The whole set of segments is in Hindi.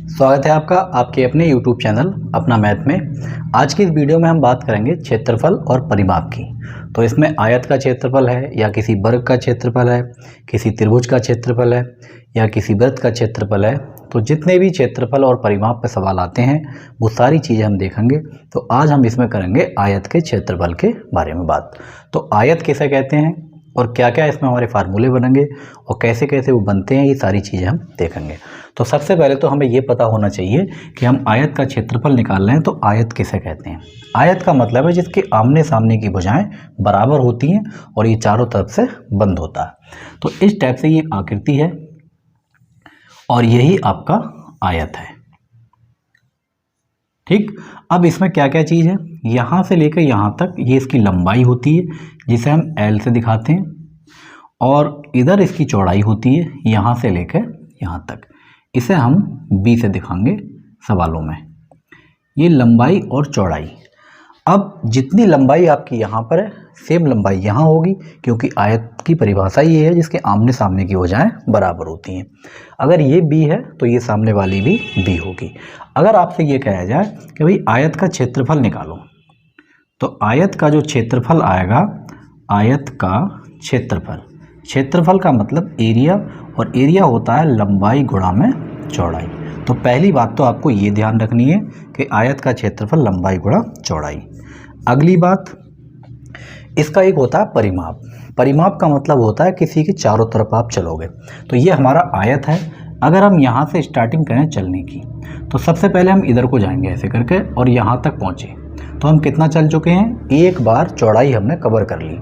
स्वागत है आपका आपके अपने YouTube चैनल अपना मैथ में। आज की इस वीडियो में हम बात करेंगे क्षेत्रफल और परिमाप की। तो इसमें आयत का क्षेत्रफल है या किसी वर्ग का क्षेत्रफल है, किसी त्रिभुज का क्षेत्रफल है या किसी वृत्त का क्षेत्रफल है। तो जितने भी क्षेत्रफल और परिमाप पे सवाल आते हैं वो सारी चीज़ें हम देखेंगे। तो आज हम इसमें करेंगे आयत के क्षेत्रफल के बारे में बात। तो आयत किसे कहते हैं और क्या क्या इसमें हमारे फार्मूले बनेंगे और कैसे कैसे वो बनते हैं, ये सारी चीज़ें हम देखेंगे। तो सबसे पहले तो हमें ये पता होना चाहिए कि हम आयत का क्षेत्रफल निकाल रहे हैं तो आयत किसे कहते हैं। आयत का मतलब है जिसके आमने सामने की भुजाएं बराबर होती हैं और ये चारों तरफ से बंद होता है। तो इस टाइप से ये आकृति है और यही आपका आयत है। ठीक, अब इसमें क्या क्या चीज़ है, यहाँ से लेकर यहाँ तक ये इसकी लंबाई होती है जिसे हम L से दिखाते हैं, और इधर इसकी चौड़ाई होती है यहाँ से लेकर यहाँ तक, इसे हम B से दिखाएंगे सवालों में। ये लंबाई और चौड़ाई। अब जितनी लंबाई आपकी यहाँ पर है सेम लंबाई यहाँ होगी, क्योंकि आयत की परिभाषा ये है जिसके आमने सामने की भुजाएं बराबर होती हैं। अगर ये B है तो ये सामने वाली भी B होगी। अगर आपसे ये कहा जाए कि भाई आयत का क्षेत्रफल निकालो, तो आयत का जो क्षेत्रफल आएगा, आयत का क्षेत्रफल, क्षेत्रफल का मतलब एरिया, और एरिया होता है लंबाई गुणा में चौड़ाई। तो पहली बात तो आपको ये ध्यान रखनी है कि आयत का क्षेत्रफल लंबाई गुणा चौड़ाई। अगली बात, इसका एक होता है परिमाप। परिमाप का मतलब होता है किसी के चारों तरफ आप चलोगे। तो ये हमारा आयत है। अगर हम यहाँ से स्टार्टिंग करें चलने की, तो सबसे पहले हम इधर को जाएंगे ऐसे करके और यहाँ तक पहुँचे, तो हम कितना चल चुके हैं, एक बार चौड़ाई हमने कवर कर ली।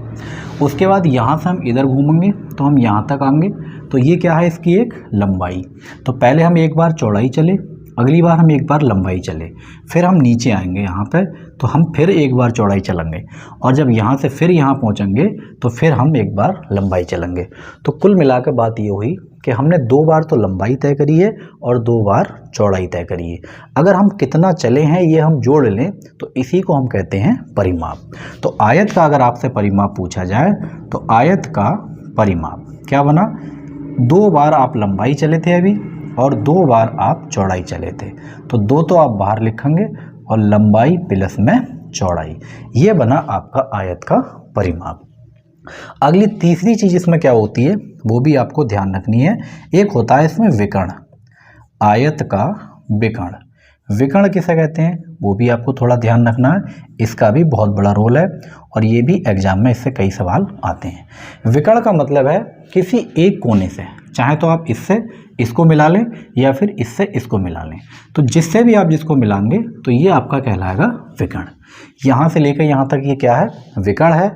उसके बाद यहाँ से हम इधर घूमेंगे तो हम यहाँ तक आएंगे, तो ये क्या है, इसकी एक लंबाई। तो पहले हम एक बार चौड़ाई चले, अगली बार हम एक बार लंबाई चले, फिर हम नीचे आएंगे यहाँ पे तो हम फिर एक बार चौड़ाई चलेंगे, और जब यहाँ से फिर यहाँ पहुँचेंगे तो फिर हम एक बार लंबाई चलेंगे। तो कुल मिलाकर बात ये हुई कि हमने 2 बार तो लंबाई तय करी है और 2 बार चौड़ाई तय करी है। अगर हम कितना चले हैं ये हम जोड़ लें तो इसी को हम कहते हैं परिमाप। तो आयत का अगर आपसे परिमाप पूछा जाए तो आयत का परिमाप क्या बना, 2 बार आप लंबाई चले थे अभी और 2 बार आप चौड़ाई चले थे। तो 2 तो आप बाहर लिखेंगे और लंबाई प्लस में चौड़ाई, ये बना आपका आयत का परिमाप। अगली तीसरी चीज़ इसमें क्या होती है वो भी आपको ध्यान रखनी है। एक होता है इसमें विकर्ण, आयत का विकर्ण। विकर्ण किसे कहते हैं वो भी आपको थोड़ा ध्यान रखना है, इसका भी बहुत बड़ा रोल है और ये भी एग्जाम में इससे कई सवाल आते हैं। विकर्ण का मतलब है किसी एक कोने से, चाहे तो आप इससे इसको मिला लें या फिर इससे इसको मिला लें, तो जिससे भी आप जिसको मिलाएंगे तो ये आपका कहलाएगा विकर्ण। यहाँ से लेकर यहाँ तक ये क्या है, विकर्ण है।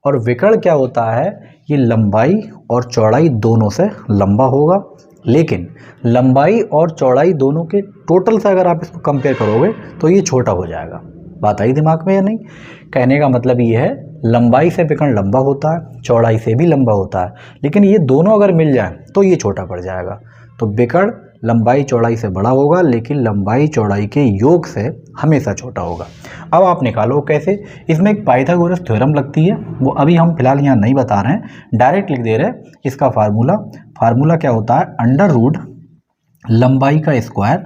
और विकर्ण क्या होता है, ये लंबाई और चौड़ाई दोनों से लंबा होगा, लेकिन लंबाई और चौड़ाई दोनों के टोटल से अगर आप इसको कंपेयर करोगे तो ये छोटा हो जाएगा। बात आई दिमाग में या नहीं? कहने का मतलब ये है लंबाई से विकर्ण लंबा होता है, चौड़ाई से भी लंबा होता है, लेकिन ये दोनों अगर मिल जाए तो ये छोटा पड़ जाएगा। तो विकर्ण लंबाई चौड़ाई से बड़ा होगा, लेकिन लंबाई चौड़ाई के योग से हमेशा छोटा होगा। अब आप निकालो कैसे, इसमें एक पाइथागोरस थ्योरम लगती है, वो अभी हम फिलहाल यहाँ नहीं बता रहे हैं, डायरेक्ट लिख दे रहे हैं। इसका फार्मूला क्या होता है, अंडर रूट लंबाई का स्क्वायर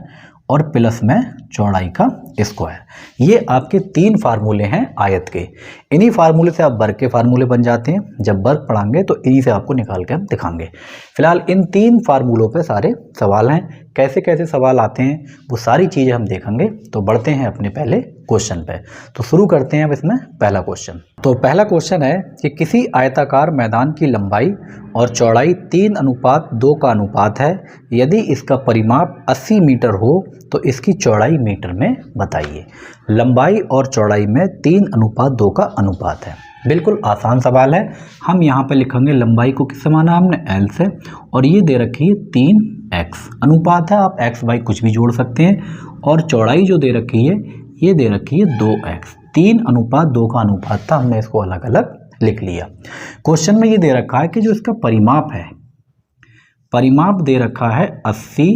और प्लस में चौड़ाई का स्क्वायर। ये आपके 3 फार्मूले हैं आयत के। इन्हीं फार्मूले से आप वर्ग के फार्मूले बन जाते हैं। जब वर्ग पढ़ाएंगे तो इन्हीं से आपको निकाल के हम दिखाएंगे। फिलहाल इन 3 फार्मूलों पे सारे सवाल हैं। कैसे कैसे सवाल आते हैं वो सारी चीज़ें हम देखेंगे। तो बढ़ते हैं अपने पहले क्वेश्चन पे। तो शुरू करते हैं अब इसमें पहला क्वेश्चन। तो पहला क्वेश्चन है कि किसी आयताकार मैदान की लंबाई और चौड़ाई 3:2 का अनुपात है। यदि इसका परिमाप 80 मीटर हो तो इसकी चौड़ाई मीटर में बताइए। लंबाई और चौड़ाई में 3:2 का अनुपात है। बिल्कुल आसान सवाल है। हम यहाँ पे लिखेंगे लंबाई को किससे माना हमने, L से, और ये दे रखी है 3x। अनुपात है, आप x y कुछ भी जोड़ सकते हैं, और चौड़ाई जो दे रखी है ये दे रखी है 2x। 3:2 का अनुपात था, हमने इसको अलग अलग लिख लिया। क्वेश्चन में ये दे रखा है कि जो इसका परिमाप है, परिमाप दे रखा है 80,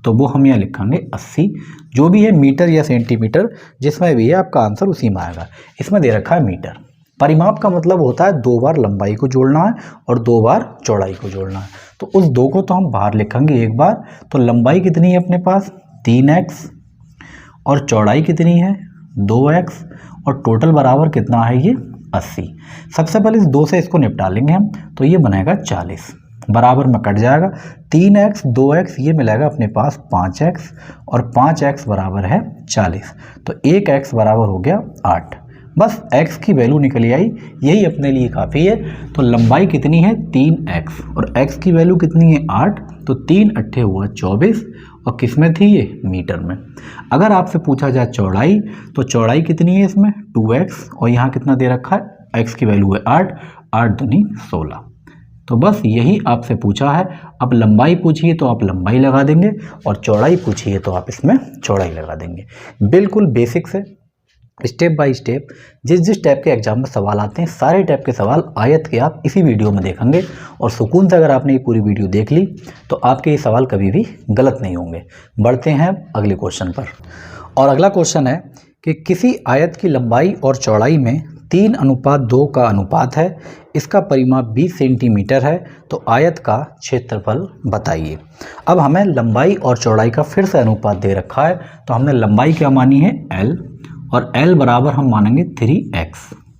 तो वो हम यहाँ लिखेंगे 80। जो भी है मीटर या सेंटीमीटर जिसमें भी है आपका आंसर उसी में आएगा। इसमें दे रखा है मीटर। परिमाप का मतलब होता है 2 बार लंबाई को जोड़ना है और 2 बार चौड़ाई को जोड़ना है। तो उस 2 को तो हम बाहर लिखेंगे एक बार। तो लंबाई कितनी है अपने पास, 3x और चौड़ाई कितनी है 2x और टोटल बराबर कितना है ये 80। सबसे पहले इस 2 से इसको निपटा लेंगे हम, तो ये बनेगा 40, बराबर में कट जाएगा 3x 2x, ये मिलेगा अपने पास 5x और 5x बराबर है 40, तो 1x बराबर हो गया 8। बस x की वैल्यू निकली आई, यही अपने लिए काफ़ी है। तो लंबाई कितनी है 3x और x की वैल्यू कितनी है 8, तो 3 अट्ठे हुआ 24 और किस में थी ये मीटर में। अगर आपसे पूछा जाए चौड़ाई, तो चौड़ाई कितनी है इसमें 2x और यहाँ कितना दे रखा है x की वैल्यू है 8, 8 दूनी 16। तो बस यही आपसे पूछा है। अब लंबाई पूछिए तो आप लंबाई लगा देंगे और चौड़ाई पूछिए तो आप इसमें चौड़ाई लगा देंगे। बिल्कुल बेसिक से स्टेप बाय स्टेप जिस जिस टाइप के एग्जाम में सवाल आते हैं सारे टाइप के सवाल आयत के आप इसी वीडियो में देखेंगे और सुकून से अगर आपने ये पूरी वीडियो देख ली तो आपके ये सवाल कभी भी गलत नहीं होंगे। बढ़ते हैं अगले क्वेश्चन पर, और अगला क्वेश्चन है कि किसी आयत की लंबाई और चौड़ाई में 3:2 का अनुपात है, इसका परिमाप 20 सेंटीमीटर है, तो आयत का क्षेत्रफल बताइए। अब हमें लंबाई और चौड़ाई का फिर से अनुपात दे रखा है, तो हमने लंबाई क्या मानी है L और L बराबर हम मानेंगे 3x,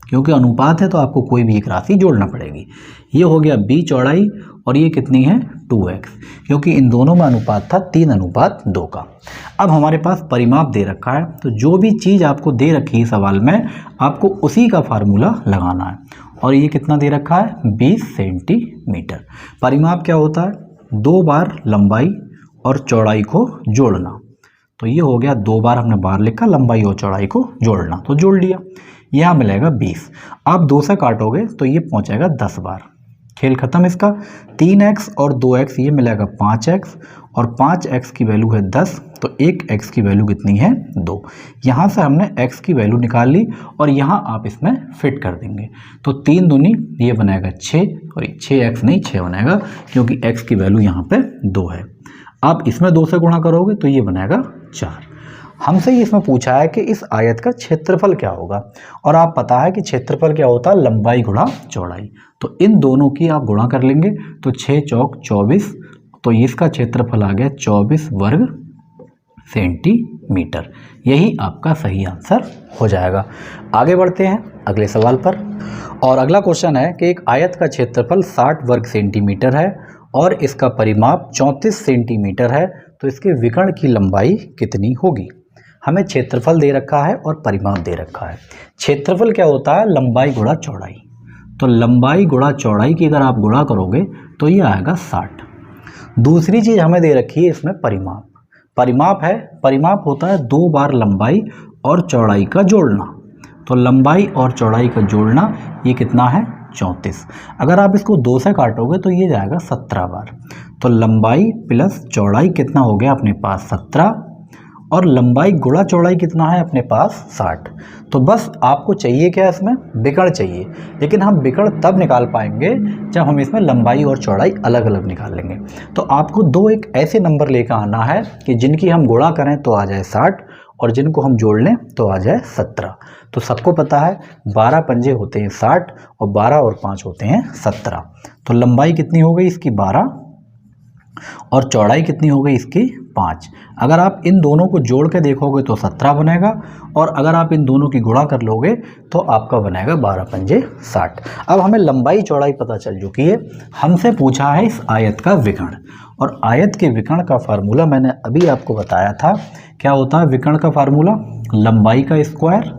क्योंकि अनुपात है तो आपको कोई भी एक राशि जोड़ना पड़ेगी। ये हो गया b चौड़ाई और ये कितनी है 2x, क्योंकि इन दोनों में अनुपात था 3:2 का। अब हमारे पास परिमाप दे रखा है, तो जो भी चीज़ आपको दे रखी है सवाल में आपको उसी का फार्मूला लगाना है, और ये कितना दे रखा है 20 सेंटीमीटर। परिमाप क्या होता है 2 बार लंबाई और चौड़ाई को जोड़ना, तो ये हो गया 2 बार हमने बार लिखा लंबाई और चौड़ाई को जोड़ना, तो जोड़ लिया, यहाँ मिलेगा 20। आप 2 से काटोगे तो ये पहुँचेगा 10 बार, खेल खत्म इसका। 3x और 2x ये मिलेगा 5x और 5x की वैल्यू है 10, तो 1x की वैल्यू कितनी है 2। यहाँ से हमने x की वैल्यू निकाल ली और यहाँ आप इसमें फिट कर देंगे, तो 3 दूनी ये बनेगा 6 और 6x नहीं 6 बनेगा, क्योंकि x की वैल्यू यहाँ पे 2 है। आप इसमें 2 से गुणा करोगे तो ये बनेगा 4। हमसे ये इसमें पूछा है कि इस आयत का क्षेत्रफल क्या होगा, और आप पता है कि क्षेत्रफल क्या होता है लंबाई गुणा चौड़ाई, तो इन दोनों की आप गुणा कर लेंगे, तो 6 चौक 24, तो इसका क्षेत्रफल आ गया 24 वर्ग सेंटीमीटर। यही आपका सही आंसर हो जाएगा। आगे बढ़ते हैं अगले सवाल पर, और अगला क्वेश्चन है कि एक आयत का क्षेत्रफल 60 वर्ग सेंटीमीटर है और इसका परिमाप 34 सेंटीमीटर है, तो इसके विकर्ण की लंबाई कितनी होगी। हमें क्षेत्रफल दे रखा है और परिमाप दे रखा है। क्षेत्रफल क्या होता है लंबाई गुणा चौड़ाई, तो लंबाई गुणा चौड़ाई की अगर आप गुणा करोगे तो ये आएगा 60। दूसरी चीज़ हमें दे रखी है इसमें परिमाप। परिमाप है, परिमाप होता है 2 बार लंबाई और चौड़ाई का जोड़ना, तो लंबाई और चौड़ाई का जोड़ना ये कितना है 34। अगर आप इसको 2 से काटोगे तो ये जाएगा 17 बार, तो लंबाई प्लस चौड़ाई कितना हो गया अपने पास 17 और लंबाई गुणा चौड़ाई कितना है अपने पास 60। तो बस आपको चाहिए क्या इसमें विकर्ण चाहिए, लेकिन हम विकर्ण तब निकाल पाएंगे जब हम इसमें लंबाई और चौड़ाई अलग अलग निकाल लेंगे। तो आपको 2 एक ऐसे नंबर लेकर आना है कि जिनकी हम गुणा करें तो आ जाए 60 और जिनको हम जोड़ लें तो आ जाए 17। तो सबको पता है 12 पंजे होते हैं 60 और 12 और 5 होते हैं 17। तो लंबाई कितनी हो गई इसकी 12 और चौड़ाई कितनी हो गई इसकी 5। अगर आप इन दोनों को जोड़ के देखोगे तो 17 बनेगा, और अगर आप इन दोनों की गुणा कर लोगे तो आपका बनेगा 12 पंजे 60। अब हमें लंबाई चौड़ाई पता चल चुकी है। हमसे पूछा है इस आयत का विकर्ण, और आयत के विकर्ण का फार्मूला मैंने अभी आपको बताया था। क्या होता है विकर्ण का फार्मूला लंबाई का स्क्वायर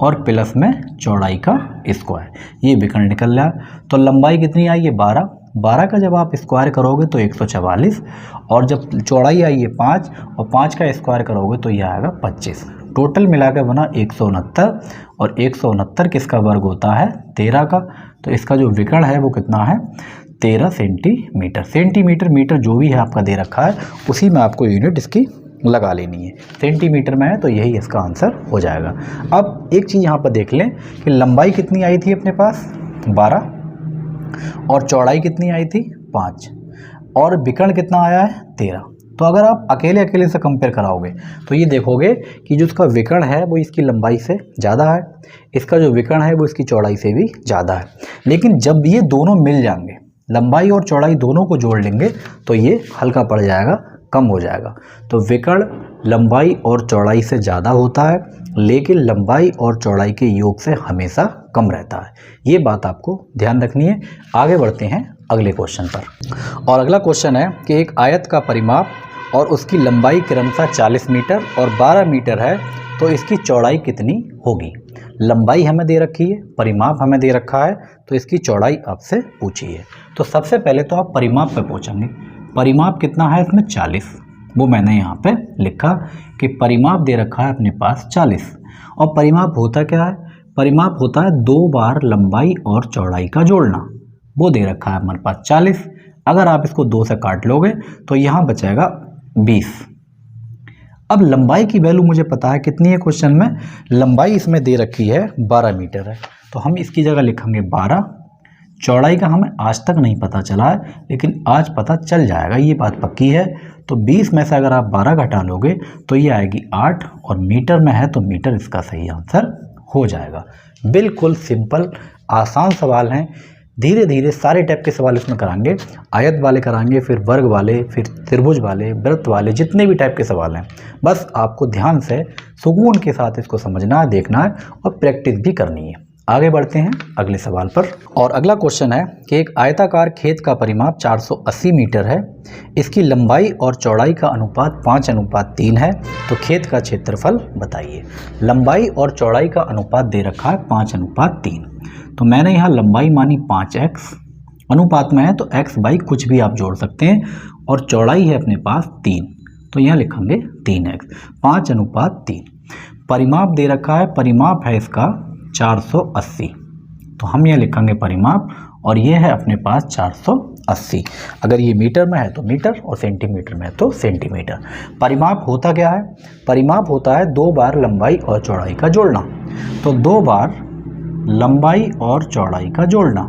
और प्लस में चौड़ाई का स्क्वायर, ये विकर्ण निकल रहा है। तो लंबाई कितनी आई है 12, 12 का जब आप स्क्वायर करोगे तो 144, और जब चौड़ाई आई है 5 और 5 का स्क्वायर करोगे तो ये आएगा 25। टोटल मिलाकर बना 169, और 169 किसका वर्ग होता है 13 का, तो इसका जो विकर्ण है वो कितना है 13 सेंटीमीटर। सेंटीमीटर मीटर जो भी है आपका दे रखा है उसी में आपको यूनिट इसकी लगा लेनी है, सेंटीमीटर में है तो यही इसका आंसर हो जाएगा। अब एक चीज़ यहाँ पर देख लें कि लंबाई कितनी आई थी अपने पास 12 और चौड़ाई कितनी आई थी 5 और विकर्ण कितना आया है 13। तो अगर आप अकेले अकेले से कंपेयर कराओगे तो ये देखोगे कि जो इसका विकर्ण है वो इसकी लंबाई से ज़्यादा है, इसका जो विकर्ण है वो इसकी चौड़ाई से भी ज़्यादा है। लेकिन जब ये दोनों मिल जाएंगे, लंबाई और चौड़ाई दोनों को जोड़ लेंगे तो ये हल्का पड़ जाएगा कम हो जाएगा। तो विकर्ण लंबाई और चौड़ाई से ज़्यादा होता है, लेकिन लंबाई और चौड़ाई के योग से हमेशा कम रहता है। ये बात आपको ध्यान रखनी है। आगे बढ़ते हैं अगले क्वेश्चन पर। और अगला क्वेश्चन है कि एक आयत का परिमाप और उसकी लंबाई क्रमशः 40 मीटर और 12 मीटर है, तो इसकी चौड़ाई कितनी होगी। लंबाई हमें दे रखी है, परिमाप हमें दे रखा है, तो इसकी चौड़ाई आपसे पूछी है। तो सबसे पहले तो आप परिमाप पे पूछेंगे। परिमाप कितना है इसमें 40, वो मैंने यहाँ पे लिखा कि परिमाप दे रखा है अपने पास 40। और परिमाप होता क्या है, परिमाप होता है 2 बार लंबाई और चौड़ाई का जोड़ना। वो दे रखा है हमारे पास 40। अगर आप इसको 2 से काट लोगे तो यहाँ बचेगा 20। अब लंबाई की वैल्यू मुझे पता है कितनी है, क्वेश्चन में लंबाई इसमें दे रखी है 12 मीटर है, तो हम इसकी जगह लिखेंगे 12। चौड़ाई का हमें आज तक नहीं पता चला है, लेकिन आज पता चल जाएगा, ये बात पक्की है। तो 20 में से अगर आप 12 घटा लोगे तो ये आएगी 8, और मीटर में है तो मीटर इसका सही आंसर हो जाएगा। बिल्कुल सिंपल आसान सवाल हैं। धीरे धीरे सारे टाइप के सवाल इसमें कराएंगे, आयत वाले कराएंगे, फिर वर्ग वाले, फिर त्रिभुज वाले, वृत्त वाले, जितने भी टाइप के सवाल हैं। बस आपको ध्यान से सुकून के साथ इसको समझना है, देखना है और प्रैक्टिस भी करनी है। आगे बढ़ते हैं अगले सवाल पर। और अगला क्वेश्चन है कि एक आयताकार खेत का परिमाप 480 मीटर है, इसकी लंबाई और चौड़ाई का अनुपात 5:3 है, तो खेत का क्षेत्रफल बताइए। लंबाई और चौड़ाई का अनुपात दे रखा है 5:3, तो मैंने यहाँ लंबाई मानी 5x, अनुपात में है तो x बाई कुछ भी आप जोड़ सकते हैं, और चौड़ाई है अपने पास 3, तो यहाँ लिखेंगे 3x, 5:3। परिमाप दे रखा है, परिमाप है इसका 480, तो हम यहाँ लिखेंगे परिमाप, और ये है अपने पास 480। अगर ये मीटर में है तो मीटर, और सेंटीमीटर में है तो सेंटीमीटर। परिमाप होता क्या है, परिमाप होता है 2 बार लंबाई और चौड़ाई का जोड़ना। तो 2 बार लंबाई और चौड़ाई का जोड़ना,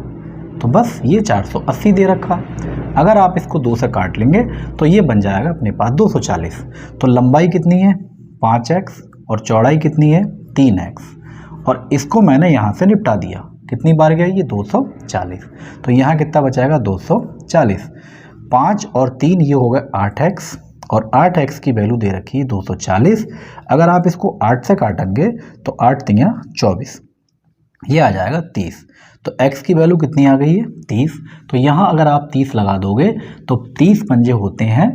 तो बस ये 480 दे रखा है। अगर आप इसको 2 से काट लेंगे तो ये बन जाएगा अपने पास 240। तो लंबाई कितनी है 5x और चौड़ाई कितनी है 3x, और इसको मैंने यहाँ से निपटा दिया। कितनी बार गया ये 240, तो यहाँ कितना बचाएगा 240। 5 और 3 ये हो गए 8x, और 8x की वैल्यू दे रखी है 240। अगर आप इसको 8 से काटेंगे तो 8 3 24, ये आ जाएगा 30। तो x की वैल्यू कितनी आ गई है 30। तो यहाँ अगर आप 30 लगा दोगे तो 30 पंजे होते हैं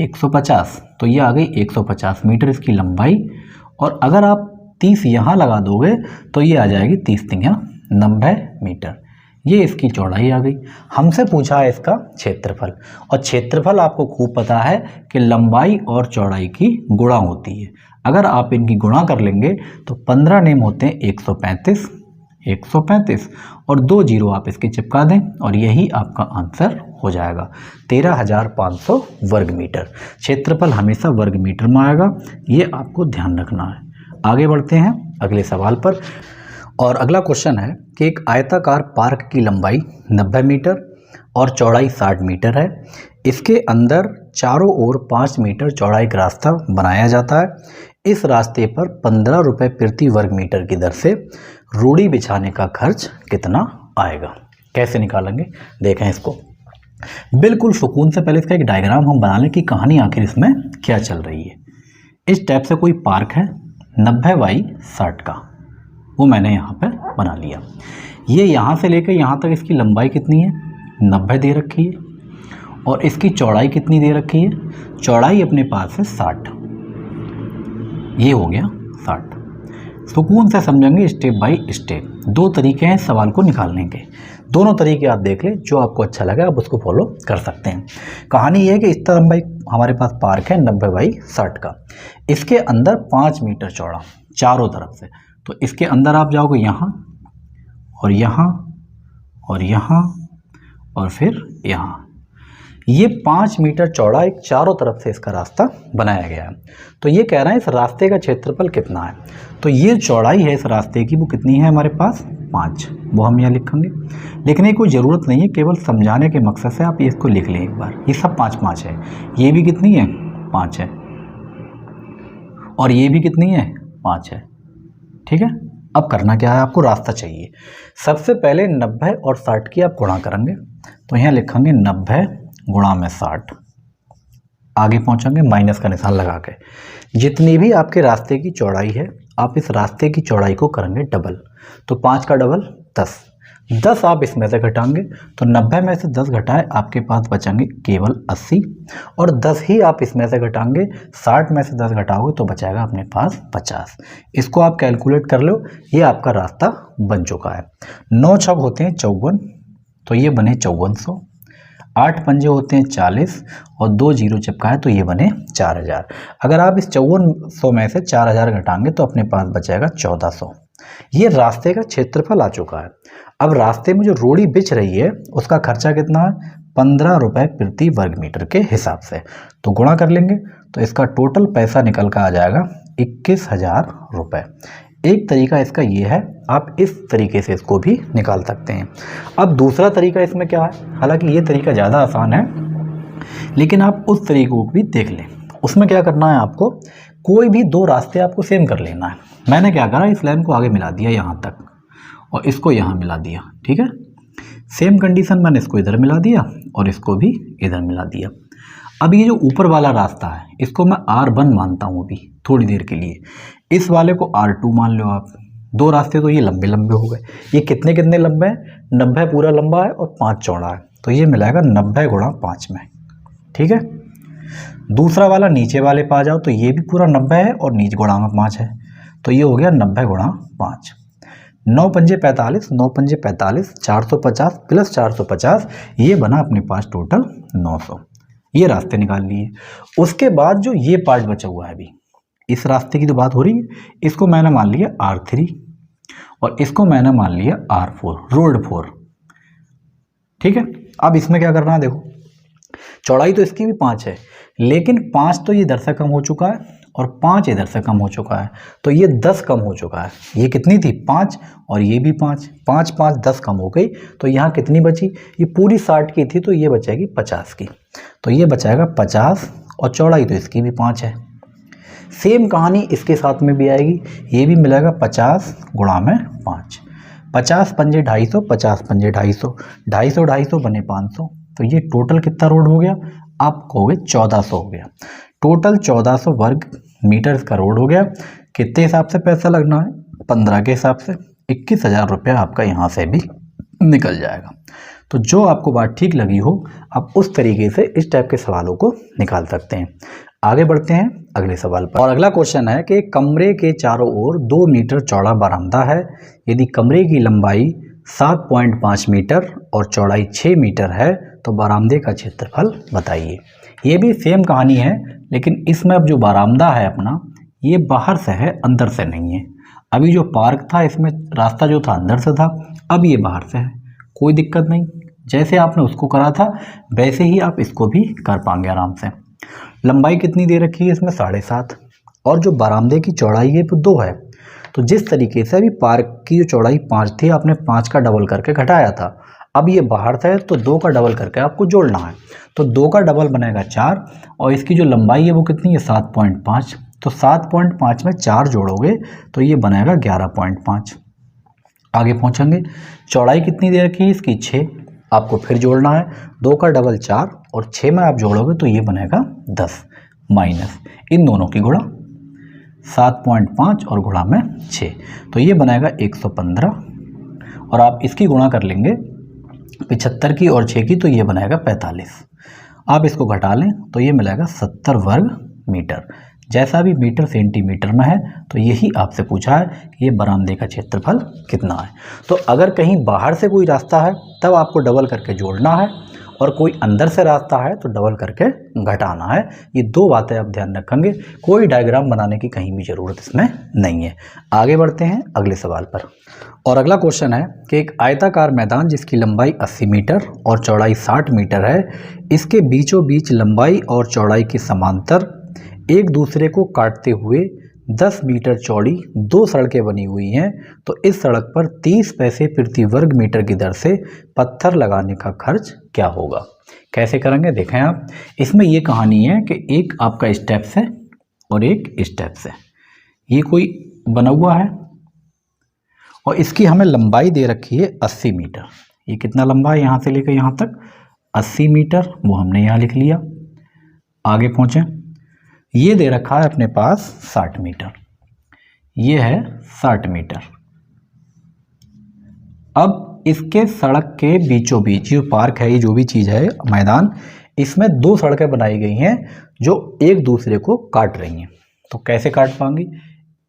150, तो ये आ गई 150 मीटर इसकी लंबाई। और अगर आप 30 यहाँ लगा दोगे तो ये आ जाएगी 30 3 90 मीटर, ये इसकी चौड़ाई आ गई। हमसे पूछा है इसका क्षेत्रफल, और क्षेत्रफल आपको खूब पता है कि लंबाई और चौड़ाई की गुणा होती है। अगर आप इनकी गुणा कर लेंगे तो 15 नेम होते हैं 135, 135, और 2 जीरो आप इसके चिपका दें, और यही आपका आंसर हो जाएगा 13,500 वर्ग मीटर। क्षेत्रफल हमेशा वर्ग मीटर में आएगा, ये आपको ध्यान रखना है। आगे बढ़ते हैं अगले सवाल पर। और अगला क्वेश्चन है कि एक आयताकार पार्क की लंबाई 90 मीटर और चौड़ाई 60 मीटर है, इसके अंदर चारों ओर 5 मीटर चौड़ाई का रास्ता बनाया जाता है। इस रास्ते पर 15 रुपये प्रति वर्ग मीटर की दर से रूढ़ी बिछाने का खर्च कितना आएगा। कैसे निकालेंगे देखें इसको। बिल्कुल सुकून से पहले इसका एक डायग्राम हम बना लें कि कहानी आखिर इसमें क्या चल रही है। इस टाइप से कोई पार्क है 90 बाई 60 का, वो मैंने यहाँ पे बना लिया। ये यहाँ से लेकर यहाँ तक इसकी लंबाई कितनी है 90 दे रखी है, और इसकी चौड़ाई कितनी दे रखी है, चौड़ाई अपने पास है 60, ये हो गया 60। सुकून से समझेंगे स्टेप बाय स्टेप। 2 तरीके हैं सवाल को निकालने के, दोनों तरीके आप देख लें, जो आपको अच्छा लगे आप उसको फॉलो कर सकते हैं। कहानी ये है कि इस तरह लंबाई हमारे पास पार्क है 90 बाई 60 का, इसके अंदर 5 मीटर चौड़ा चारों तरफ से। तो इसके अंदर आप जाओगे यहाँ और यहाँ और यहाँ और फिर यहाँ, ये 5 मीटर चौड़ा एक चारों तरफ से इसका रास्ता बनाया गया है। तो ये कह रहा है इस रास्ते का क्षेत्रफल कितना है, तो ये चौड़ाई है इस रास्ते की वो कितनी है हमारे पास 5, वो हम यहाँ लिखेंगे। लिखने की कोई ज़रूरत नहीं है, केवल समझाने के मकसद से आप इसको लिख लें एक बार। ये सब 5 5 है, ये भी कितनी है 5 है, और ये भी कितनी है 5 है। ठीक है, अब करना क्या है, आपको रास्ता चाहिए। सबसे पहले 90 और 60 की आप गुणा करेंगे, तो यहाँ लिखेंगे 90 गुणा में 60, आगे पहुंचेंगे माइनस का निशान लगा के। जितनी भी आपके रास्ते की चौड़ाई है, आप इस रास्ते की चौड़ाई को करेंगे डबल। तो 5 का डबल 10, 10 आप इसमें से घटाएंगे तो 90 में से 10 घटाए आपके पास बचेंगे केवल 80, और 10 ही आप इसमें से घटाएंगे, 60 में से 10 घटाओगे तो बचाएगा अपने पास 50। इसको आप कैलकुलेट कर लो, ये आपका रास्ता बन चुका है। 9 छक होते हैं 54, तो ये बने 5400। 8 पंजे होते हैं 40 और 2 जीरो चिपकाए तो ये बने 4000। अगर आप इस 5400 में से 4000 घटाएंगे तो अपने पास बचेगा 1400। ये रास्ते का क्षेत्रफल आ चुका है। अब रास्ते में जो रोड़ी बिछ रही है उसका खर्चा कितना है, 15 रुपये प्रति वर्ग मीटर के हिसाब से। तो गुणा कर लेंगे तो इसका टोटल पैसा निकल कर आ जाएगा 21,000 रुपये। एक तरीका इसका ये है, आप इस तरीके से इसको भी निकाल सकते हैं। अब दूसरा तरीका इसमें क्या है, हालांकि ये तरीका ज़्यादा आसान है लेकिन आप उस तरीके को भी देख लें। उसमें क्या करना है, आपको कोई भी 2 रास्ते आपको सेम कर लेना है। मैंने क्या करा, इस लाइन को आगे मिला दिया यहाँ तक और इसको यहाँ मिला दिया, ठीक है। सेम कंडीशन मैंने इसको इधर मिला दिया और इसको भी इधर मिला दिया। अब ये जो ऊपर वाला रास्ता है इसको मैं R1 मानता हूँ अभी थोड़ी देर के लिए, इस वाले को R2 मान लो आप। 2 रास्ते तो ये लंबे लंबे हो गए। ये कितने कितने लंबे हैं, 90 पूरा लंबा है और 5 चौड़ा है, तो ये मिलाएगा 90 गुणा 5 में, ठीक है। दूसरा वाला नीचे वाले पे आ जाओ तो ये भी पूरा 90 है और नीचे गुणा में 5 है, तो ये हो गया 90 गुणा 5। 9 पंजे 45, 9 पंजे 45, 450 प्लस 450, ये बना अपने पास टोटल 900। ये रास्ते निकाल लिए। उसके बाद जो ये पार्ट बचा हुआ है अभी, इस रास्ते की जो बात हो रही है, इसको मैंने मान लिया R3 और इसको मैंने मान लिया R4, रोड 4, ठीक है। अब इसमें क्या करना है, देखो चौड़ाई तो इसकी भी 5 है लेकिन 5 तो ये इधर से कम हो चुका है और 5 इधर से कम हो चुका है, तो ये 10 कम हो चुका है। ये कितनी थी 5 और ये भी 5, 5 5 10 कम हो गई, तो यहाँ कितनी बची, ये पूरी 60 की थी तो ये बचेगी 50 की, तो ये बचाएगा 50 और चौड़ाई तो इसकी भी 5 है। सेम कहानी इसके साथ में भी आएगी, ये भी मिलेगा 50 गुणा में 5, 50 पंजे 250, 50 पंजे 250, 250 250 बने 500, तो ये टोटल कितना रोड हो गया, आप कहोगे 1400 हो गया। टोटल 1400 वर्ग मीटर का रोड हो गया। कितने हिसाब से पैसा लगना है, 15 के हिसाब से 21,000 रुपया आपका यहाँ से भी निकल जाएगा। तो जो आपको बात ठीक लगी हो आप उस तरीके से इस टाइप के सवालों को निकाल सकते हैं। आगे बढ़ते हैं अगले सवाल पर। और अगला क्वेश्चन है कि कमरे के चारों ओर 2 मीटर चौड़ा बरामदा है। यदि कमरे की लंबाई 7.5 मीटर और चौड़ाई 6 मीटर है तो बरामदे का क्षेत्रफल बताइए। ये भी सेम कहानी है लेकिन इसमें अब जो बरामदा है अपना, ये बाहर से है अंदर से नहीं है। अभी जो पार्क था इसमें रास्ता जो था अंदर से था, अब ये बाहर से है, कोई दिक्कत नहीं। जैसे आपने उसको करा था वैसे ही आप इसको भी कर पाएंगे आराम से। लंबाई कितनी दे रखी है इसमें 7.5 और जो बरामदे की चौड़ाई है वो 2 है। तो जिस तरीके से अभी पार्क की जो चौड़ाई 5 थी आपने 5 का डबल करके घटाया था, अब ये बाहर से है तो 2 का डबल करके आपको जोड़ना है, तो 2 का डबल बनेगा 4 और इसकी जो लंबाई है वो कितनी है 7.5, तो 7.5 में 4 जोड़ोगे तो ये बनेगा 11.5। आगे पहुँचेंगे, चौड़ाई कितनी दे रखी है इसकी 6, आपको फिर जोड़ना है, 2 का डबल 4 और 6 में आप जोड़ोगे तो ये बनेगा 10 माइनस इन दोनों की गुणा 7.5 और गुणा में 6, तो ये बनेगा 115 और आप इसकी गुणा कर लेंगे 75 की और 6 की तो ये बनेगा 45। आप इसको घटा लें तो ये मिलेगा 70 वर्ग मीटर। जैसा भी मीटर सेंटीमीटर में है तो यही आपसे पूछा है कि ये बरामदे का क्षेत्रफल कितना है। तो अगर कहीं बाहर से कोई रास्ता है तब आपको डबल करके जोड़ना है और कोई अंदर से रास्ता है तो डबल करके घटाना है। ये 2 बातें आप ध्यान रखेंगे, कोई डायग्राम बनाने की कहीं भी ज़रूरत इसमें नहीं है। आगे बढ़ते हैं अगले सवाल पर। और अगला क्वेश्चन है कि एक आयताकार मैदान जिसकी लंबाई 80 मीटर और चौड़ाई 60 मीटर है, इसके बीचों बीच लंबाई और चौड़ाई के समांतर एक दूसरे को काटते हुए 10 मीटर चौड़ी 2 सड़कें बनी हुई हैं, तो इस सड़क पर 30 पैसे प्रति वर्ग मीटर की दर से पत्थर लगाने का खर्च क्या होगा। कैसे करेंगे देखें आप। इसमें ये कहानी है कि एक आपका स्टेप्स है और एक स्टेप्स है, ये कोई बना हुआ है और इसकी हमें लंबाई दे रखी है 80 मीटर। ये कितना लंबा है यहाँ से लेकर यहाँ तक 80 मीटर, वो हमने यहाँ लिख लिया। आगे पहुँचें, ये दे रखा है अपने पास 60 मीटर, ये है 60 मीटर। अब इसके सड़क के बीचों बीच जो पार्क है, ये जो भी चीज़ है मैदान, इसमें दो सड़कें बनाई गई हैं जो एक दूसरे को काट रही हैं। तो कैसे काट पाएंगी?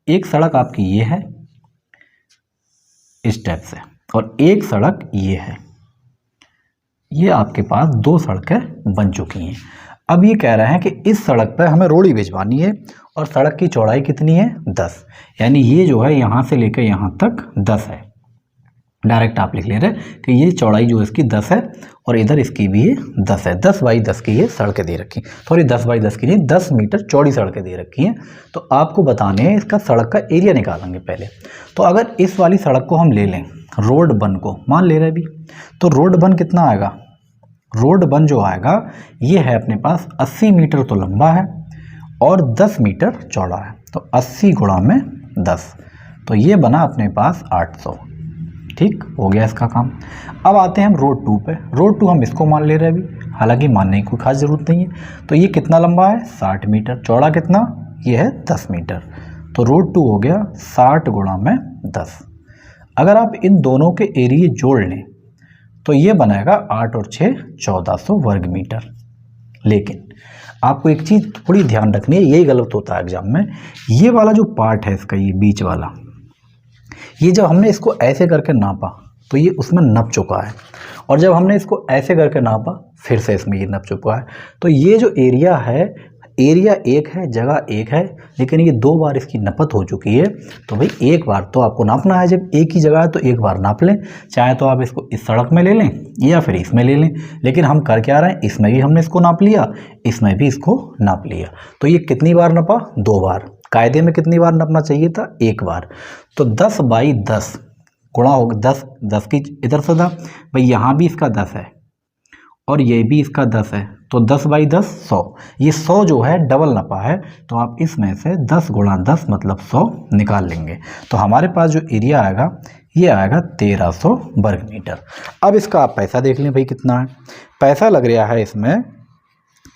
एक सड़क आपकी ये है इस टाइप से, और एक सड़क ये है। ये आपके पास दो सड़कें बन चुकी हैं। अब ये कह रहे हैं कि इस सड़क पर हमें रोड़ी भिजवानी है और सड़क की चौड़ाई कितनी है? 10, यानी ये जो है यहाँ से लेकर यहाँ तक 10 है। डायरेक्ट आप लिख ले रहे हैं कि ये चौड़ाई जो इसकी 10 है और इधर इसकी भी ये 10 है। 10 बाई 10 की ये सड़कें दे रखी, सॉरी 10 बाई 10 की नहीं, 10 मीटर चौड़ी सड़कें दे रखी हैं। तो आपको बताने हैं इसका सड़क का एरिया निकालेंगे पहले। तो अगर इस वाली सड़क को हम ले लें, रोड वन को मान ले रहे भी, तो रोड वन कितना आएगा? रोड वन जो आएगा ये है अपने पास 80 मीटर तो लंबा है और 10 मीटर चौड़ा है। तो 80 गुणा में 10, तो ये बना अपने पास 800। ठीक हो गया इसका काम। अब आते हैं हम रोड 2 पे। रोड 2 हम इसको मान ले रहे हैं अभी, हालांकि मानने की कोई खास ज़रूरत नहीं है। तो ये कितना लंबा है? 60 मीटर। चौड़ा कितना? ये है 10 मीटर। तो रोड 2 हो गया 60 गुणा में 10। अगर आप इन दोनों के एरिए जोड़ लें तो ये बनाएगा 8 और 6 1400 वर्ग मीटर। लेकिन आपको एक चीज़ थोड़ी ध्यान रखनी है, यही गलत होता है एग्जाम में। ये वाला जो पार्ट है इसका, ये बीच वाला, ये जब हमने इसको ऐसे करके नापा तो ये उसमें नप चुका है, और जब हमने इसको ऐसे करके नापा फिर से इसमें ये नप चुका है। तो ये जो एरिया है, एरिया एक है, जगह एक है, लेकिन ये 2 बार इसकी नपत हो चुकी है। तो भाई एक बार तो आपको नापना है, जब एक ही जगह है तो एक बार नाप लें। चाहे तो आप इसको इस सड़क में ले लें या फिर इसमें ले लें, लेकिन हम कर क्या रहे हैं, इसमें भी हमने इसको नाप लिया, इसमें भी इसको नाप लिया। तो ये कितनी बार नपा? 2 बार। कायदे में कितनी बार नपना चाहिए था? 1 बार। तो 10 बाई 10 गुणा हो 10 की इधर से था भाई, यहाँ भी इसका 10 है और ये भी इसका 10 है। तो 10 बाई 10 100। ये 100 जो है डबल नपा है, तो आप इसमें से 10 गुणा 10 मतलब 100 निकाल लेंगे। तो हमारे पास जो एरिया आएगा ये आएगा 1300 वर्ग मीटर। अब इसका आप पैसा देख लें भाई कितना है। पैसा लग रहा है इसमें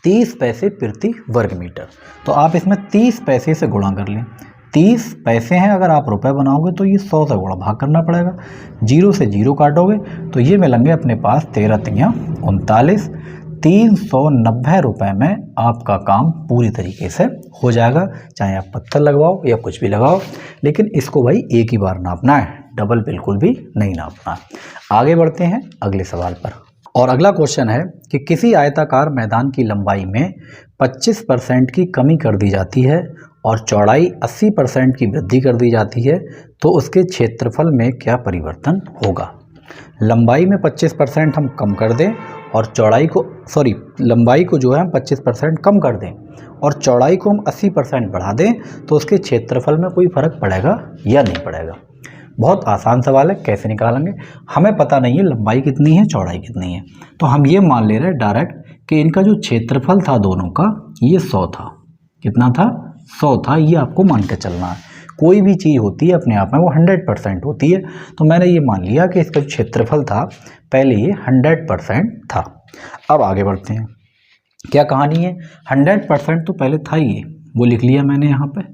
30 पैसे प्रति वर्ग मीटर। तो आप इसमें 30 पैसे से गुणा कर लें। 30 पैसे हैं, अगर आप रुपए बनाओगे तो ये 100 से गुणा भाग करना पड़ेगा। 0 से 0 काटोगे तो ये मिलेंगे अपने पास 13 तियां 39। 390 रुपये में आपका काम पूरी तरीके से हो जाएगा। चाहे आप पत्थर लगवाओ या कुछ भी लगाओ, लेकिन इसको भाई एक ही बार नापना है, डबल बिल्कुल भी नहीं नापना। आगे बढ़ते हैं अगले सवाल पर। और अगला क्वेश्चन है कि किसी आयताकार मैदान की लंबाई में 25% की कमी कर दी जाती है और चौड़ाई 80% की वृद्धि कर दी जाती है, तो उसके क्षेत्रफल में क्या परिवर्तन होगा? लंबाई में 25% हम कम कर दें और चौड़ाई को लंबाई को जो है हम 25% कम कर दें और चौड़ाई को हम 80% बढ़ा दें, तो उसके क्षेत्रफल में कोई फ़र्क पड़ेगा या नहीं पड़ेगा? बहुत आसान सवाल है, कैसे निकालेंगे? हमें पता नहीं है लंबाई कितनी है, चौड़ाई कितनी है, तो हम ये मान ले रहे हैं डायरेक्ट कि इनका जो क्षेत्रफल था दोनों का ये 100 था। कितना था? 100 था। ये आपको मान के चलना है। कोई भी चीज़ होती है अपने आप में वो 100% होती है, तो मैंने ये मान लिया कि इसका जो क्षेत्रफल था पहले ये 100% था। अब आगे बढ़ते हैं। क्या कहानी है? 100% तो पहले था ही, वो लिख लिया मैंने यहाँ पे।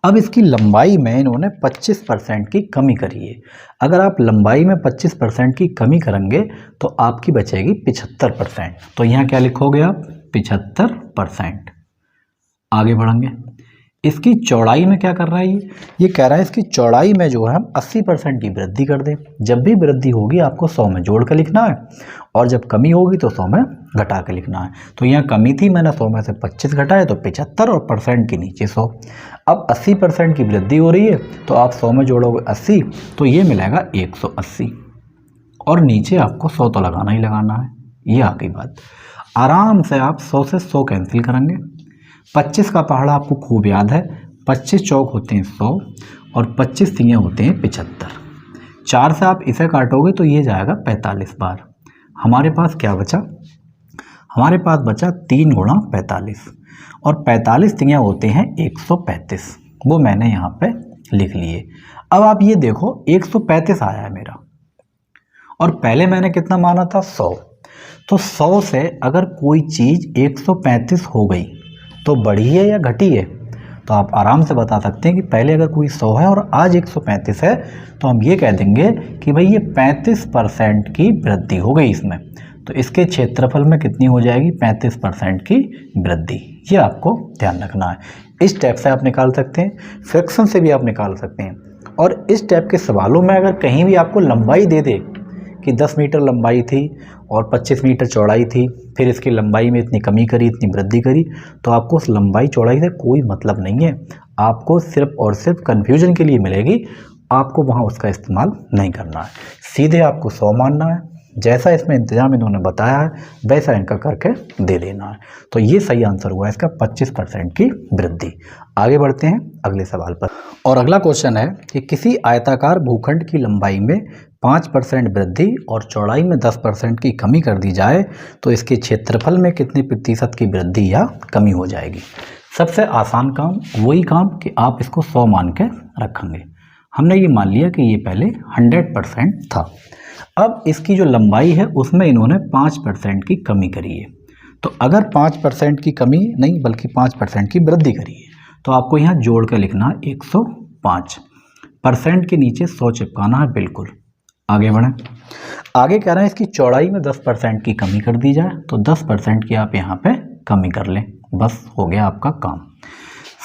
अब इसकी लंबाई में इन्होंने 25% की कमी करी है। अगर आप लंबाई में 25% की कमी करेंगे तो आपकी बचेगी 75%। तो यहाँ क्या लिखोगे आप? 75%। आगे बढ़ेंगे। इसकी चौड़ाई में क्या कर रहा है ये कह रहा है इसकी चौड़ाई में जो है हम 80% की वृद्धि कर दें। जब भी वृद्धि होगी आपको 100 में जोड़ कर लिखना है, और जब कमी होगी तो 100 में घटा के लिखना है। तो यहाँ कमी थी, मैंने 100 में से 25 घटाए तो 75, और परसेंट के नीचे 100। अब 80% की वृद्धि हो रही है, तो आप 100 में जोड़ोगे 80 तो ये मिलेगा 180, और नीचे आपको 100 तो लगाना ही लगाना है। ये आ गई बात। आराम से आप 100 से 100 कैंसिल करेंगे। 25 का पहाड़ा आपको खूब याद है, 25 चौक होते हैं 100 और 25 तियाँ होते हैं 75। 4 से आप इसे काटोगे तो ये जाएगा 45 बार। हमारे पास क्या बचा? हमारे पास बचा 3 गुणा 45, और 45 तियाँ होते हैं 135। वो मैंने यहाँ पे लिख लिए। अब आप ये देखो 135 आया है मेरा, और पहले मैंने कितना माना था? 100। तो 100 से अगर कोई चीज़ 135 हो गई तो बढ़ी है या घटी है? तो आप आराम से बता सकते हैं कि पहले अगर कोई 100 है और आज 135 है तो हम ये कह देंगे कि भाई ये 35% की वृद्धि हो गई इसमें। तो इसके क्षेत्रफल में कितनी हो जाएगी? 35% की वृद्धि। ये आपको ध्यान रखना है। इस टाइप से आप निकाल सकते हैं, फ्रैक्शन से भी आप निकाल सकते हैं। और इस टाइप के सवालों में अगर कहीं भी आपको लंबाई दे दे कि 10 मीटर लंबाई थी और 25 मीटर चौड़ाई थी, फिर इसकी लंबाई में इतनी कमी करी, इतनी वृद्धि करी, तो आपको उस लंबाई चौड़ाई से कोई मतलब नहीं है। आपको सिर्फ और सिर्फ कन्फ्यूजन के लिए मिलेगी, आपको वहाँ उसका इस्तेमाल नहीं करना है। सीधे आपको 100 मानना है, जैसा इसमें इंतजाम इन्होंने बताया है वैसा इनका करके दे देना है। तो ये सही आंसर हुआ इसका 25% की वृद्धि। आगे बढ़ते हैं अगले सवाल पर। और अगला क्वेश्चन है कि किसी आयताकार भूखंड की लंबाई में 5% वृद्धि और चौड़ाई में 10% की कमी कर दी जाए तो इसके क्षेत्रफल में कितने प्रतिशत की वृद्धि या कमी हो जाएगी? सबसे आसान काम वही काम कि आप इसको 100 मान के रखेंगे। हमने ये मान लिया कि ये पहले 100% था। अब इसकी जो लंबाई है उसमें इन्होंने 5% की कमी करी है। तो अगर 5% की कमी नहीं बल्कि 5% की वृद्धि करी है तो आपको यहाँ जोड़ कर लिखना है 105%। के नीचे 100 चिपकाना है बिल्कुल। आगे बढ़ें। आगे कह रहे हैं इसकी चौड़ाई में 10% की कमी कर दी जाए तो 10% की आप यहाँ पे कमी कर लें, बस हो गया आपका काम।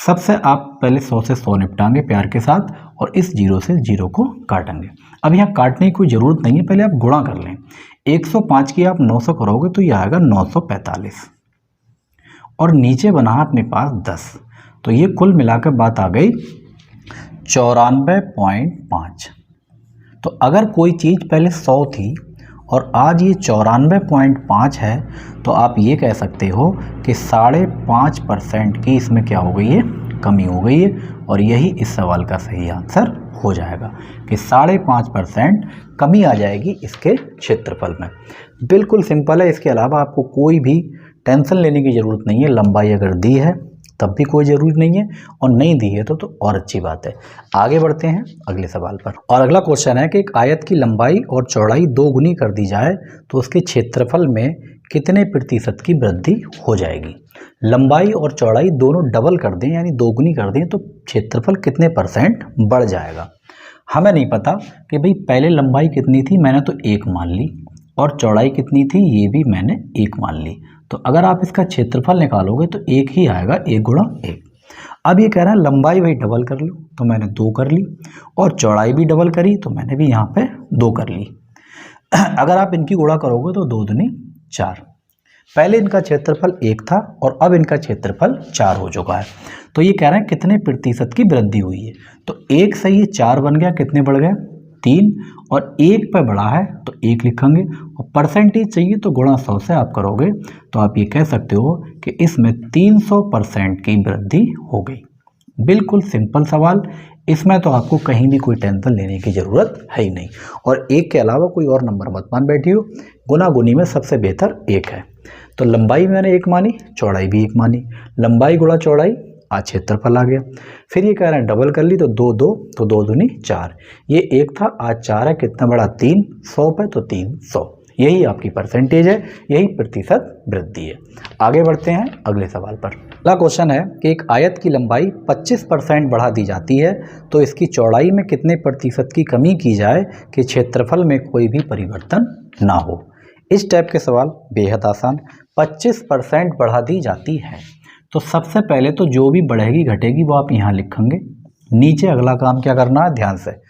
सबसे आप पहले 100 से 100 निपटाएंगे प्यार के साथ और इस 0 से 0 को काटेंगे। अब यहाँ काटने की कोई ज़रूरत नहीं है, पहले आप गुणा कर लें। 105 की आप 900 करोगे तो यह आएगा 945 और नीचे बना है अपने पास 10, तो ये कुल मिलाकर बात आ गई 94.5। तो अगर कोई चीज़ पहले 100 थी और आज ये 94.5 है तो आप ये कह सकते हो कि 5.5% की इसमें क्या हो गई है? कमी हो गई है। और यही इस सवाल का सही आंसर हो जाएगा कि 5.5% कमी आ जाएगी इसके क्षेत्रफल में। बिल्कुल सिंपल है, इसके अलावा आपको कोई भी टेंशन लेने की ज़रूरत नहीं है। लंबाई अगर दी है तब भी कोई ज़रूरी नहीं है और नहीं दी है तो और अच्छी बात है। आगे बढ़ते हैं अगले सवाल पर। और अगला क्वेश्चन है कि एक आयत की लंबाई और चौड़ाई 2 गुनी कर दी जाए तो उसके क्षेत्रफल में कितने प्रतिशत की वृद्धि हो जाएगी? लंबाई और चौड़ाई दोनों डबल कर दें यानी 2 गुनी कर दें तो क्षेत्रफल कितने % बढ़ जाएगा? हमें नहीं पता कि भाई पहले लंबाई कितनी थी, मैंने तो 1 मान ली, और चौड़ाई कितनी थी ये भी मैंने 1 मान ली। तो अगर आप इसका क्षेत्रफल निकालोगे तो 1 ही आएगा, 1 गुणा 1। अब ये कह रहा है लंबाई भाई डबल कर लो तो मैंने 2 कर ली, और चौड़ाई भी डबल करी तो मैंने भी यहाँ पे 2 कर ली। अगर आप इनकी गुणा करोगे तो 2 दूनी 4। पहले इनका क्षेत्रफल 1 था और अब इनका क्षेत्रफल 4 हो चुका है। तो ये कह रहे हैं कितने प्रतिशत की वृद्धि हुई है? तो 1 से ये 4 बन गया, कितने बढ़ गए? 3, और 1 पे बढ़ा है तो 1 लिखेंगे, और परसेंटेज चाहिए तो गुणा 100 से आप करोगे तो आप ये कह सकते हो कि इसमें 300% की वृद्धि हो गई। बिल्कुल सिंपल सवाल, इसमें तो आपको कहीं भी कोई टेंशन लेने की ज़रूरत है ही नहीं। और 1 के अलावा कोई और नंबर मत मान बैठी हो, गुना गुनी में सबसे बेहतर 1 है। तो लंबाई मैंने 1 मानी, चौड़ाई भी 1 मानी, लंबाई गुणा चौड़ाई, आज क्षेत्रफल आ गया। फिर ये कह रहे हैं डबल कर ली तो 2 2, तो 2 दूनी 4। ये 1 था, आज 4 है, कितना बड़ा? 3, 100 पे तो 300। यही आपकी परसेंटेज है, यही प्रतिशत वृद्धि है। आगे बढ़ते हैं अगले सवाल पर। अगला क्वेश्चन है कि एक आयत की लंबाई 25% बढ़ा दी जाती है तो इसकी चौड़ाई में कितने प्रतिशत की कमी की जाए कि क्षेत्रफल में कोई भी परिवर्तन ना हो? इस टाइप के सवाल बेहद आसान। 25% बढ़ा दी जाती है तो सबसे पहले तो जो भी बढ़ेगी घटेगी वो आप यहाँ लिखेंगे। नीचे अगला काम क्या करना है, ध्यान से।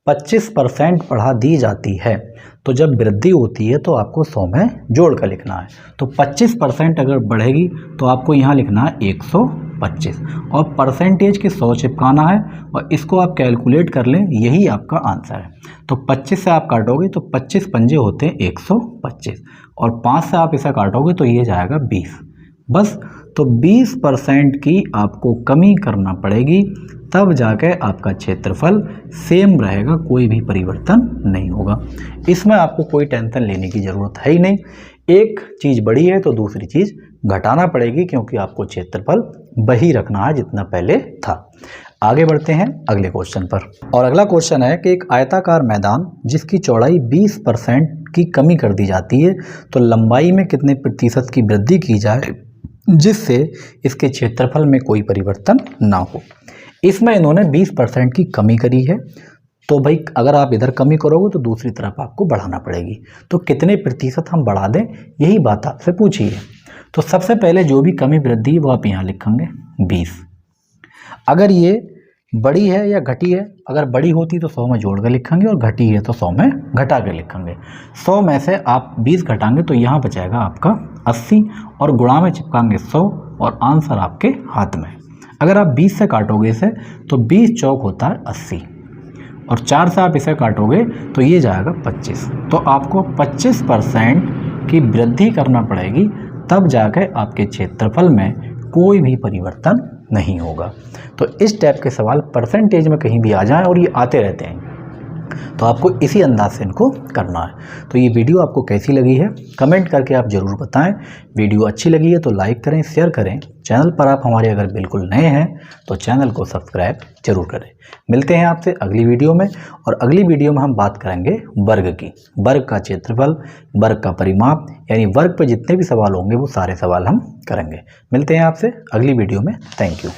25% बढ़ा दी जाती है तो जब वृद्धि होती है तो आपको 100 में जोड़ कर लिखना है। तो 25% अगर बढ़ेगी तो आपको यहाँ लिखना है 125, और परसेंटेज के 100 चिपकाना है, और इसको आप कैलकुलेट कर लें, यही आपका आंसर है। तो 25 से आप काटोगे तो 25 पंजे होते हैं 125, और 5 से आप इसे काटोगे तो ये जाएगा 20। बस, तो 20% की आपको कमी करना पड़ेगी, तब जाके आपका क्षेत्रफल सेम रहेगा, कोई भी परिवर्तन नहीं होगा। इसमें आपको कोई टेंशन लेने की ज़रूरत है ही नहीं। एक चीज़ बड़ी है तो दूसरी चीज़ घटाना पड़ेगी, क्योंकि आपको क्षेत्रफल वही रखना है जितना पहले था। आगे बढ़ते हैं अगले क्वेश्चन पर। और अगला क्वेश्चन है कि एक आयताकार मैदान जिसकी चौड़ाई 20% की कमी कर दी जाती है तो लंबाई में कितने प्रतिशत की वृद्धि की जाए जिससे इसके क्षेत्रफल में कोई परिवर्तन ना हो। इसमें इन्होंने 20% की कमी करी है, तो भाई अगर आप इधर कमी करोगे तो दूसरी तरफ आपको बढ़ाना पड़ेगी। तो कितने प्रतिशत हम बढ़ा दें, यही बात आपसे पूछी है। तो सबसे पहले जो भी कमी वृद्धि है वो आप यहाँ लिखेंगे 20। अगर ये बड़ी है या घटी है, अगर बड़ी होती तो 100 में जोड़ कर लिखेंगे और घटी है तो 100 में घटा कर लिखेंगे। 100 में से आप 20 घटाएंगे तो यहाँ बचाएगा आपका 80 और गुणा में चिपकाएंगे 100 और आंसर आपके हाथ में। अगर आप 20 से काटोगे इसे तो 20 चौक होता है 80 और 4 से आप इसे काटोगे तो ये जाएगा 25। तो आपको 25% की वृद्धि करना पड़ेगी, तब जाकर आपके क्षेत्रफल में कोई भी परिवर्तन नहीं होगा। तो इस टाइप के सवाल परसेंटेज में कहीं भी आ जाएं और ये आते रहते हैं, तो आपको इसी अंदाज से इनको करना है। तो ये वीडियो आपको कैसी लगी है कमेंट करके आप ज़रूर बताएं। वीडियो अच्छी लगी है तो लाइक करें, शेयर करें। चैनल पर आप हमारे अगर बिल्कुल नए हैं तो चैनल को सब्सक्राइब जरूर करें। मिलते हैं आपसे अगली वीडियो में, और अगली वीडियो में हम बात करेंगे वर्ग की। वर्ग का क्षेत्रफल, वर्ग का परिमाप, यानी वर्ग पर जितने भी सवाल होंगे वो सारे सवाल हम करेंगे। मिलते हैं आपसे अगली वीडियो में। Thank you.